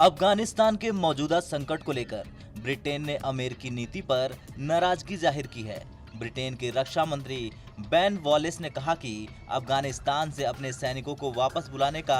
अफगानिस्तान के मौजूदा संकट को लेकर ब्रिटेन ने अमेरिकी नीति पर नाराजगी जाहिर की है। ब्रिटेन के रक्षा मंत्री बेन वॉलेस ने कहा कि अफगानिस्तान से अपने सैनिकों को वापस बुलाने का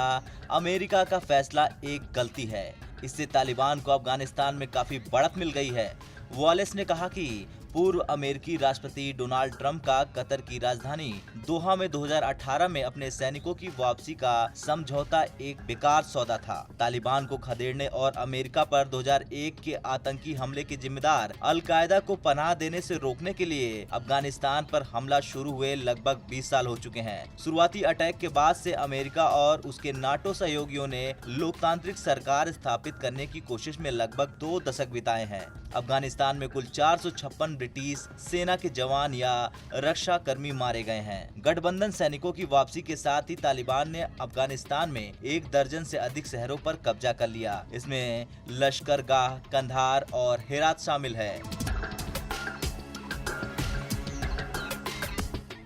अमेरिका का फैसला एक गलती है। इससे तालिबान को अफगानिस्तान में काफी बढ़त मिल गई है। वॉलेस ने कहा कि पूर्व अमेरिकी राष्ट्रपति डोनाल्ड ट्रंप का कतर की राजधानी दोहा में 2018 में अपने सैनिकों की वापसी का समझौता एक बेकार सौदा था। तालिबान को खदेड़ने और अमेरिका पर 2001 के आतंकी हमले के जिम्मेदार अल-कायदा को पनाह देने से रोकने के लिए अफगानिस्तान पर हमला शुरू हुए लगभग 20 साल हो चुके हैं। शुरुआती अटैक के बाद से अमेरिका और उसके नाटो सहयोगियों ने लोकतांत्रिक सरकार स्थापित करने की कोशिश में लगभग 2 दशक बिताए हैं। अफगानिस्तान में कुल 456 ब्रिटिश सेना के जवान या रक्षा कर्मी मारे गए हैं। गठबंधन सैनिकों की वापसी के साथ ही तालिबान ने अफगानिस्तान में 1 दर्जन से अधिक शहरों पर कब्जा कर लिया। इसमें लश्करगाह, कंधार और हेरात शामिल है।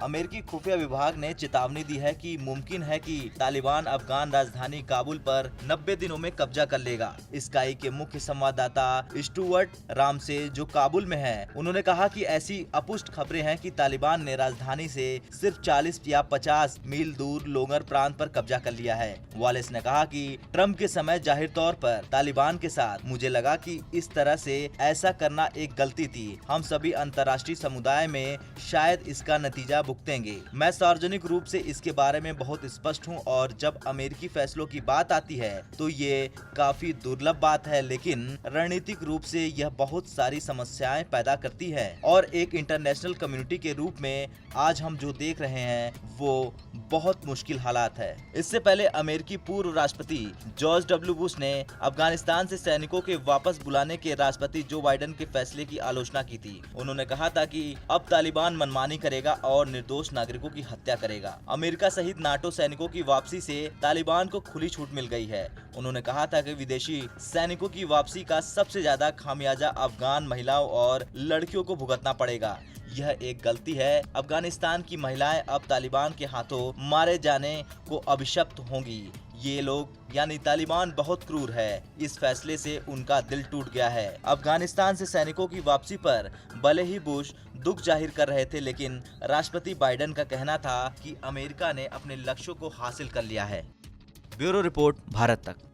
अमेरिकी खुफिया विभाग ने चेतावनी दी है कि मुमकिन है कि तालिबान अफगान राजधानी काबुल पर 90 दिनों में कब्जा कर लेगा। स्काई के मुख्य संवाददाता स्टुअर्ट रामसे जो काबुल में हैं, उन्होंने कहा कि ऐसी अपुष्ट खबरें हैं कि तालिबान ने राजधानी से सिर्फ 40 या 50 मील दूर लोंगर प्रांत पर कब्जा कर लिया है। वॉलेस ने कहा कि ट्रंप के समय जाहिर तौर पर तालिबान के साथ मुझे लगा कि इस तरह से ऐसा करना एक गलती थी। हम सभी अंतर्राष्ट्रीय समुदाय में शायद इसका नतीजा भुगतेंगे। मैं सार्वजनिक रूप से इसके बारे में बहुत स्पष्ट हूं और जब अमेरिकी फैसलों की बात आती है तो ये काफी दुर्लभ बात है, लेकिन रणनीतिक रूप से यह बहुत सारी समस्याएं पैदा करती है और एक इंटरनेशनल कम्युनिटी के रूप में आज हम जो देख रहे हैं वो बहुत मुश्किल हालात है। इससे पहले अमेरिकी पूर्व राष्ट्रपति जॉर्ज डब्ल्यू बुश ने अफगानिस्तान से सैनिकों के वापस बुलाने के राष्ट्रपति जो बाइडेन के फैसले की आलोचना की थी। उन्होंने कहा था कि अब तालिबान मनमानी करेगा और निर्दोष नागरिकों की हत्या करेगा। अमेरिका सहित नाटो सैनिकों की वापसी से तालिबान को खुली छूट मिल गई है। उन्होंने कहा था कि विदेशी सैनिकों की वापसी का सबसे ज्यादा खामियाजा अफगान महिलाओं और लड़कियों को भुगतना पड़ेगा। यह एक गलती है। अफगानिस्तान की महिलाएं अब तालिबान के हाथों मारे जाने को अभिशप्त होंगी। ये लोग यानी तालिबान बहुत क्रूर है। इस फैसले से उनका दिल टूट गया है। अफगानिस्तान से सैनिकों की वापसी पर भले ही बुश दुख जाहिर कर रहे थे, लेकिन राष्ट्रपति बाइडेन का कहना था कि अमेरिका ने अपने लक्ष्यों को हासिल कर लिया है। ब्यूरो रिपोर्ट, भारत तक।